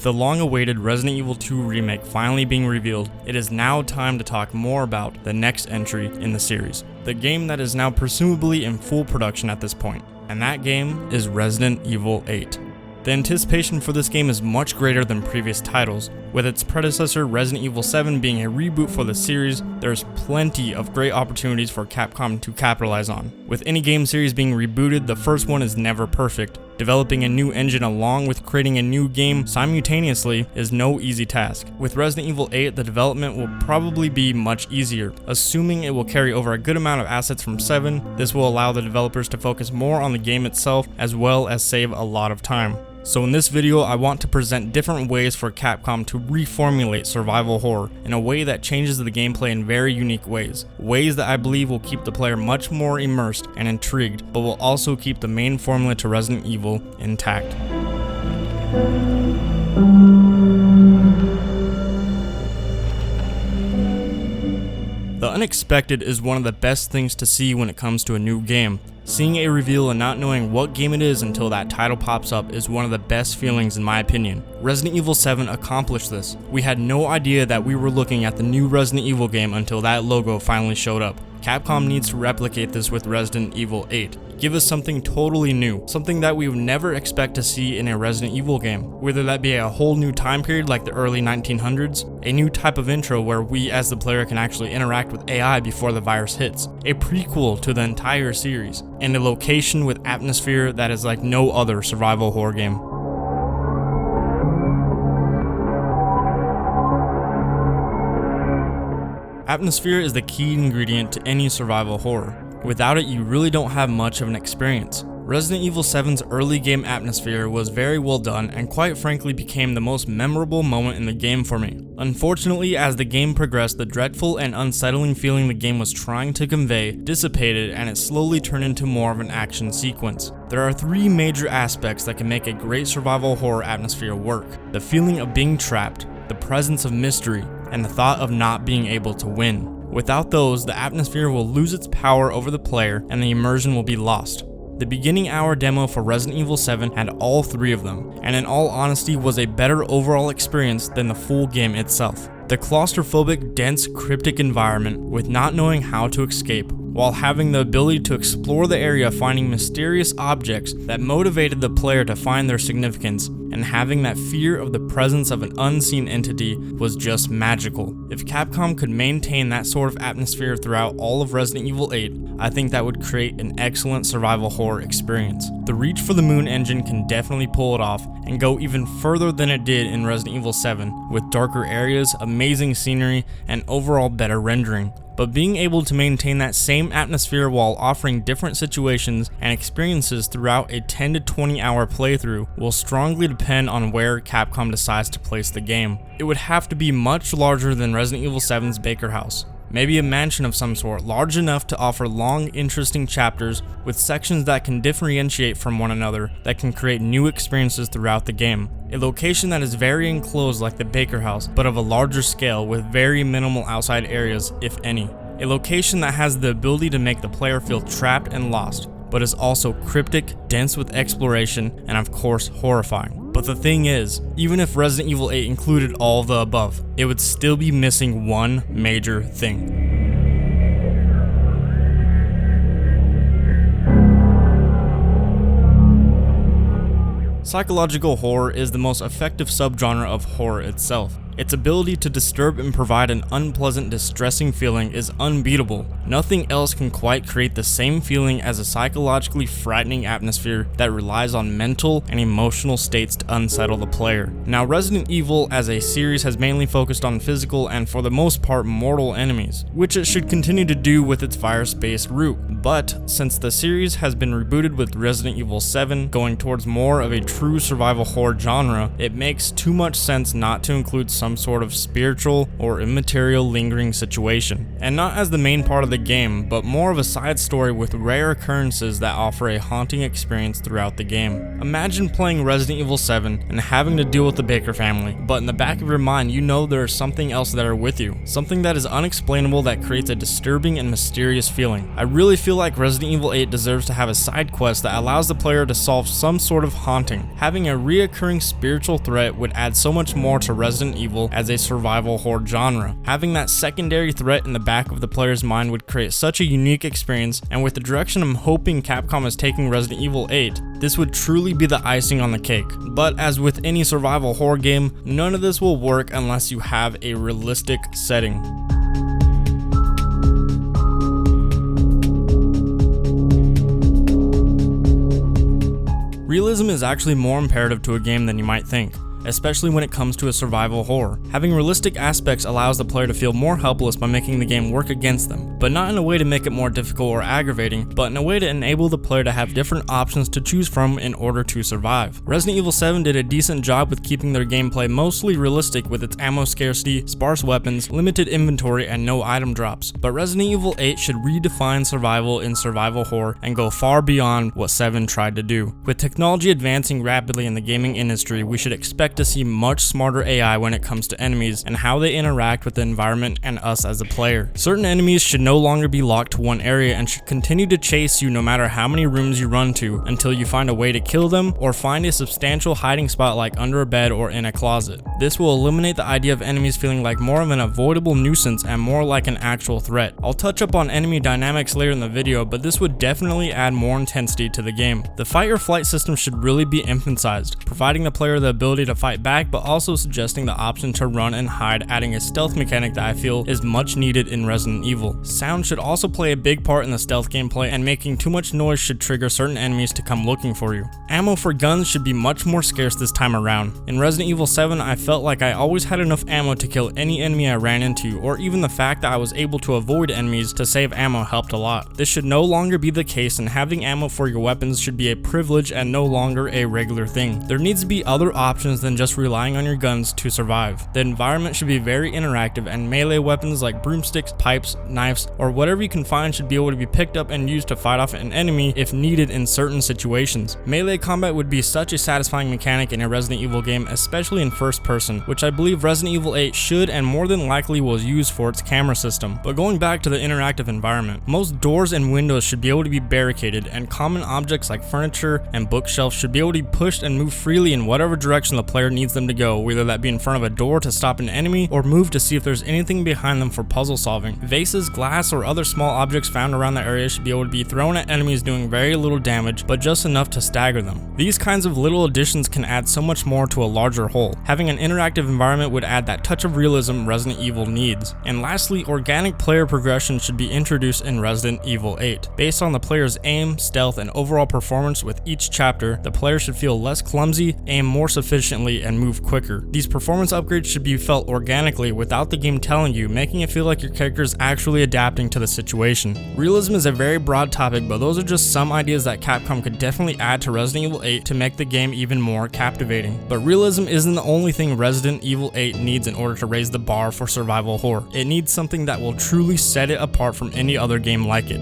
the long-awaited Resident Evil 2 Remake finally being revealed, it is now time to talk more about the next entry in the series, the game that is now presumably in full production at this point, and that game is Resident Evil 8. The anticipation for this game is much greater than previous titles. With its predecessor Resident Evil 7 being a reboot for the series, there's plenty of great opportunities for Capcom to capitalize on. With any game series being rebooted, the first one is never perfect. Developing a new engine along with creating a new game simultaneously is no easy task. With Resident Evil 8, the development will probably be much easier. Assuming it will carry over a good amount of assets from 7, this will allow the developers to focus more on the game itself as well as save a lot of time. So in this video, I want to present different ways for Capcom to reformulate survival horror in a way that changes the gameplay in very unique ways. Ways that I believe will keep the player much more immersed and intrigued, but will also keep the main formula to Resident Evil intact. The unexpected is one of the best things to see when it comes to a new game. Seeing a reveal and not knowing what game it is until that title pops up is one of the best feelings in my opinion. Resident Evil 7 accomplished this. We had no idea that we were looking at the new Resident Evil game until that logo finally showed up. Capcom needs to replicate this with Resident Evil 8. Give us something totally new, something that we would never expect to see in a Resident Evil game, whether that be a whole new time period like the early 1900s, a new type of intro where we as the player can actually interact with AI before the virus hits, a prequel to the entire series, and a location with atmosphere that is like no other survival horror game. Atmosphere is the key ingredient to any survival horror. Without it, you really don't have much of an experience. Resident Evil 7's early game atmosphere was very well done and quite frankly became the most memorable moment in the game for me. Unfortunately, as the game progressed, the dreadful and unsettling feeling the game was trying to convey dissipated and it slowly turned into more of an action sequence. There are three major aspects that can make a great survival horror atmosphere work: the feeling of being trapped, the presence of mystery, and the thought of not being able to win. Without those, the atmosphere will lose its power over the player and the immersion will be lost. The beginning hour demo for Resident Evil 7 had all three of them, and in all honesty was a better overall experience than the full game itself. The claustrophobic, dense, cryptic environment with not knowing how to escape, while having the ability to explore the area finding mysterious objects that motivated the player to find their significance, and having that fear of the presence of an unseen entity was just magical. If Capcom could maintain that sort of atmosphere throughout all of Resident Evil 8, I think that would create an excellent survival horror experience. The Reach for the Moon engine can definitely pull it off and go even further than it did in Resident Evil 7, with darker areas, amazing scenery, and overall better rendering. But being able to maintain that same atmosphere while offering different situations and experiences throughout a 10 to 20 hour playthrough will strongly depend on where Capcom decides to place the game. It would have to be much larger than Resident Evil 7's Baker House. Maybe a mansion of some sort, large enough to offer long, interesting chapters with sections that can differentiate from one another that can create new experiences throughout the game. A location that is very enclosed like the Baker House, but of a larger scale with very minimal outside areas, if any. A location that has the ability to make the player feel trapped and lost, but is also cryptic, dense with exploration, and of course horrifying. But the thing is, even if Resident Evil 8 included all of the above, it would still be missing one major thing. Psychological horror is the most effective subgenre of horror itself. Its ability to disturb and provide an unpleasant, distressing feeling is unbeatable. Nothing else can quite create the same feeling as a psychologically frightening atmosphere that relies on mental and emotional states to unsettle the player. Now, Resident Evil as a series has mainly focused on physical and for the most part mortal enemies, which it should continue to do with its virus-based route. But since the series has been rebooted with Resident Evil 7 going towards more of a true survival horror genre, it makes too much sense not to include some some sort of spiritual or immaterial lingering situation, and not as the main part of the game, but more of a side story with rare occurrences that offer a haunting experience throughout the game. Imagine playing Resident Evil 7 and having to deal with the Baker family, but in the back of your mind you know there is something else there with you, something that is unexplainable that creates a disturbing and mysterious feeling. I really feel like Resident Evil 8 deserves to have a side quest that allows the player to solve some sort of haunting. Having a reoccurring spiritual threat would add so much more to Resident Evil as a survival horror genre. Having that secondary threat in the back of the player's mind would create such a unique experience, and with the direction I'm hoping Capcom is taking Resident Evil 8, this would truly be the icing on the cake. But as with any survival horror game, none of this will work unless you have a realistic setting. Realism is actually more imperative to a game than you might think, especially when it comes to a survival horror. Having realistic aspects allows the player to feel more helpless by making the game work against them, but not in a way to make it more difficult or aggravating, but in a way to enable the player to have different options to choose from in order to survive. Resident Evil 7 did a decent job with keeping their gameplay mostly realistic with its ammo scarcity, sparse weapons, limited inventory, and no item drops, but Resident Evil 8 should redefine survival in survival horror and go far beyond what 7 tried to do. With technology advancing rapidly in the gaming industry, we should expect to see much smarter AI when it comes to enemies and how they interact with the environment and us as a player. Certain enemies should no longer be locked to one area and should continue to chase you no matter how many rooms you run to until you find a way to kill them or find a substantial hiding spot like under a bed or in a closet. This will eliminate the idea of enemies feeling like more of an avoidable nuisance and more like an actual threat. I'll touch up on enemy dynamics later in the video, but this would definitely add more intensity to the game. The fight or flight system should really be emphasized, providing the player the ability to fight back, but also suggesting the option to run and hide, adding a stealth mechanic that I feel is much needed in Resident Evil. Sound should also play a big part in the stealth gameplay, and making too much noise should trigger certain enemies to come looking for you. Ammo for guns should be much more scarce this time around. In Resident Evil 7, I felt like I always had enough ammo to kill any enemy I ran into, or even the fact that I was able to avoid enemies to save ammo helped a lot. This should no longer be the case, and having ammo for your weapons should be a privilege and no longer a regular thing. There needs to be other options than just relying on your guns to survive. The environment should be very interactive, and melee weapons like broomsticks, pipes, knives, or whatever you can find should be able to be picked up and used to fight off an enemy if needed in certain situations. Melee combat would be such a satisfying mechanic in a Resident Evil game, especially in first person, which I believe Resident Evil 8 should and more than likely will use for its camera system. But going back to the interactive environment, most doors and windows should be able to be barricaded, and common objects like furniture and bookshelves should be able to be pushed and move freely in whatever direction the player needs them to go, whether that be in front of a door to stop an enemy or move to see if there's anything behind them for puzzle solving. Vases, glass, or other small objects found around the area should be able to be thrown at enemies doing very little damage, but just enough to stagger them. These kinds of little additions can add so much more to a larger whole. Having an interactive environment would add that touch of realism Resident Evil needs. And lastly, organic player progression should be introduced in Resident Evil 8. Based on the player's aim, stealth, and overall performance with each chapter, the player should feel less clumsy, aim more sufficiently, and move quicker. These performance upgrades should be felt organically without the game telling you, making it feel like your character is actually adapting to the situation. Realism is a very broad topic, but those are just some ideas that Capcom could definitely add to Resident Evil 8 to make the game even more captivating. But realism isn't the only thing Resident Evil 8 needs in order to raise the bar for survival horror. It needs something that will truly set it apart from any other game like it.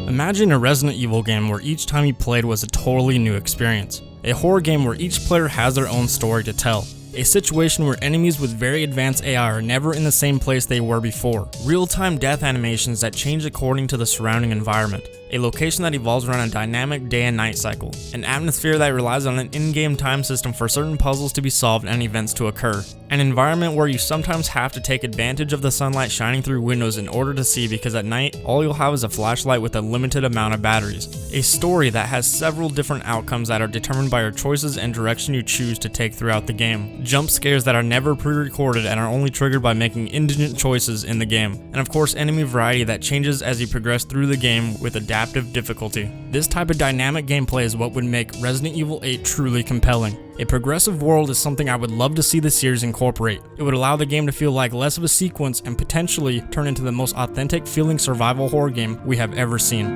Imagine a Resident Evil game where each time you played was a totally new experience. A horror game where each player has their own story to tell. A situation where enemies with very advanced AI are never in the same place they were before. Real-time death animations that change according to the surrounding environment. A location that evolves around a dynamic day and night cycle. An atmosphere that relies on an in-game time system for certain puzzles to be solved and events to occur. An environment where you sometimes have to take advantage of the sunlight shining through windows in order to see, because at night, all you'll have is a flashlight with a limited amount of batteries. A story that has several different outcomes that are determined by your choices and direction you choose to take throughout the game. Jump scares that are never pre-recorded and are only triggered by making indigent choices in the game. And of course, enemy variety that changes as you progress through the game with adaptive difficulty. This type of dynamic gameplay is what would make Resident Evil 8 truly compelling. A progressive world is something I would love to see the series incorporate. It would allow the game to feel like less of a sequence and potentially turn into the most authentic feeling survival horror game we have ever seen.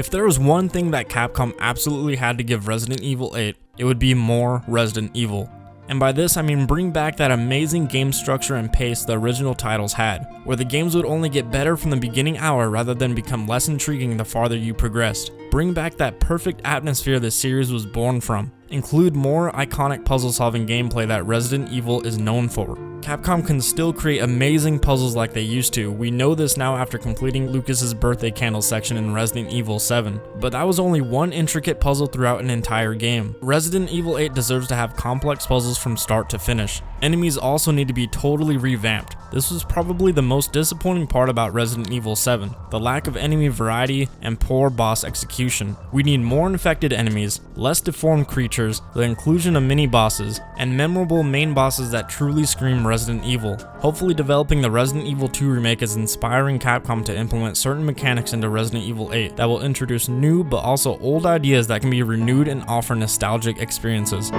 If there was one thing that Capcom absolutely had to give Resident Evil 8, it would be more Resident Evil. And by this I mean bring back that amazing game structure and pace the original titles had, where the games would only get better from the beginning hour rather than become less intriguing the farther you progressed. Bring back that perfect atmosphere the series was born from. Include more iconic puzzle-solving gameplay that Resident Evil is known for. Capcom can still create amazing puzzles like they used to. We know this now after completing Lucas's birthday candle section in Resident Evil 7, but that was only one intricate puzzle throughout an entire game. Resident Evil 8 deserves to have complex puzzles from start to finish. Enemies also need to be totally revamped. This was probably the most disappointing part about Resident Evil 7, the lack of enemy variety and poor boss execution. We need more infected enemies, less deformed creatures, the inclusion of mini-bosses, and memorable main bosses that truly scream Resident Evil. Hopefully developing the Resident Evil 2 remake is inspiring Capcom to implement certain mechanics into Resident Evil 8 that will introduce new but also old ideas that can be renewed and offer nostalgic experiences.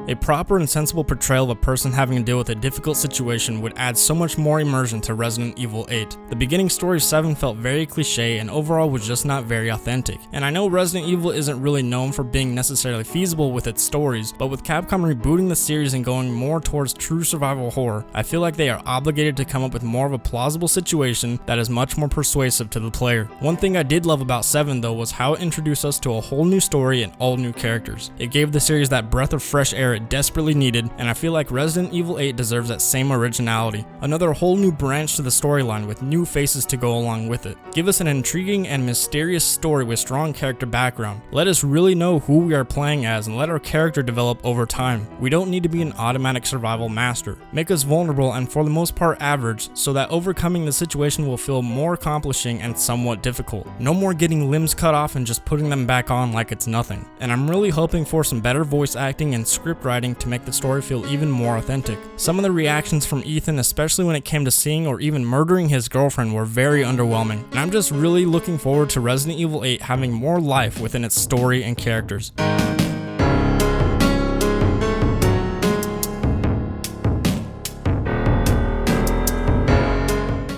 A proper and sensible portrayal of a person having to deal with a difficult situation would add so much more immersion to Resident Evil 8. The beginning story of 7 felt very cliche and overall was just not very authentic. And I know Resident Evil isn't really known for being necessarily feasible with its stories, but with Capcom rebooting the series and going more towards true survival horror, I feel like they are obligated to come up with more of a plausible situation that is much more persuasive to the player. One thing I did love about 7 though was how it introduced us to a whole new story and all new characters. It gave the series that breath of fresh air it desperately needed, and I feel like Resident Evil 8 deserves that same originality. Another whole new branch to the storyline with new faces to go along with it. Give us an intriguing and mysterious story with strong character background. Let us really know who we are playing as and let our character develop over time. We don't need to be an automatic survival master. Make us vulnerable and for the most part average so that overcoming the situation will feel more accomplishing and somewhat difficult. No more getting limbs cut off and just putting them back on like it's nothing. And I'm really hoping for some better voice acting and script writing to make the story feel even more authentic. Some of the reactions from Ethan, especially when it came to seeing or even murdering his girlfriend, were very underwhelming, and I'm just really looking forward to Resident Evil 8 having more life within its story and characters.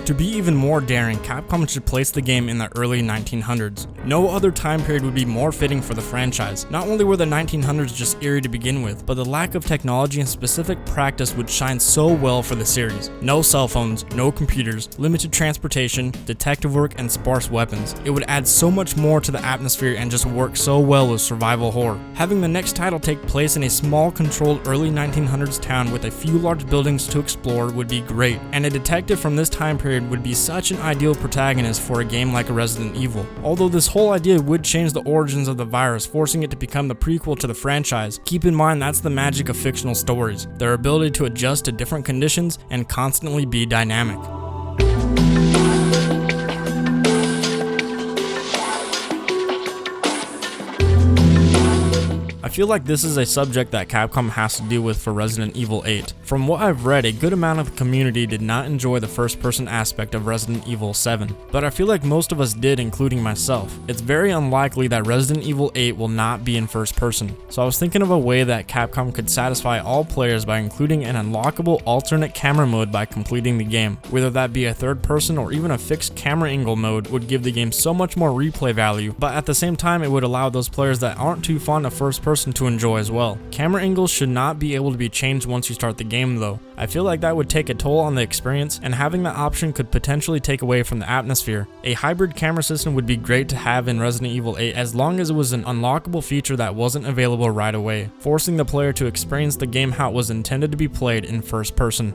To be even more daring, Capcom should place the game in the early 1900s. No other time period would be more fitting for the franchise. Not only were the 1900s just eerie to begin with, but the lack of technology and specific practice would shine so well for the series. No cell phones, no computers, limited transportation, detective work, and sparse weapons. It would add so much more to the atmosphere and just work so well with survival horror. Having the next title take place in a small, controlled early 1900s town with a few large buildings to explore would be great, and a detective from this time period would be such an ideal protagonist for a game like Resident Evil. Although this whole idea would change the origins of the virus, forcing it to become the prequel to the franchise, keep in mind that's the magic of fictional stories, their ability to adjust to different conditions and constantly be dynamic. I feel like this is a subject that Capcom has to deal with for Resident Evil 8. From what I've read, a good amount of the community did not enjoy the first-person aspect of Resident Evil 7, but I feel like most of us did, including myself. It's very unlikely that Resident Evil 8 will not be in first person, so I was thinking of a way that Capcom could satisfy all players by including an unlockable alternate camera mode by completing the game. Whether that be a third person or even a fixed camera angle mode would give the game so much more replay value, but at the same time it would allow those players that aren't too fond of first person to enjoy as well. Camera angles should not be able to be changed once you start the game though. I feel like that would take a toll on the experience, and having that option could potentially take away from the atmosphere. A hybrid camera system would be great to have in Resident Evil 8 as long as it was an unlockable feature that wasn't available right away, forcing the player to experience the game how it was intended to be played in first person.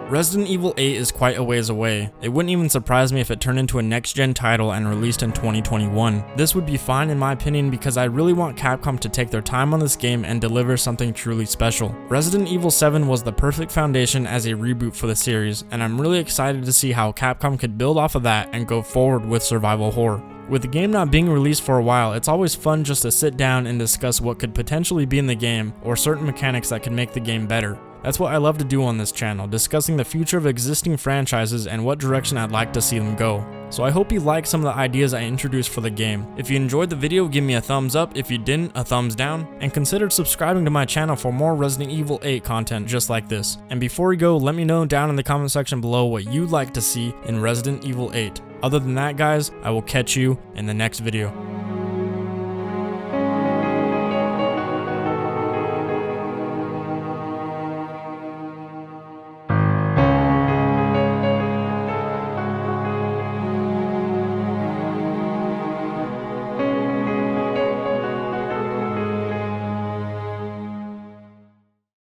Resident Evil 8 is quite a ways away. It wouldn't even surprise me if it turned into a next-gen title and released in 2021. This would be fine in my opinion because I really want Capcom to take their time on this game and deliver something truly special. Resident Evil 7 was the perfect foundation as a reboot for the series, and I'm really excited to see how Capcom could build off of that and go forward with survival horror. With the game not being released for a while, it's always fun just to sit down and discuss what could potentially be in the game or certain mechanics that could make the game better. That's what I love to do on this channel, discussing the future of existing franchises and what direction I'd like to see them go. So I hope you like some of the ideas I introduced for the game. If you enjoyed the video, give me a thumbs up. If you didn't, a thumbs down. And consider subscribing to my channel for more Resident Evil 8 content just like this. And before we go, let me know down in the comment section below what you'd like to see in Resident Evil 8. Other than that, guys, I will catch you in the next video.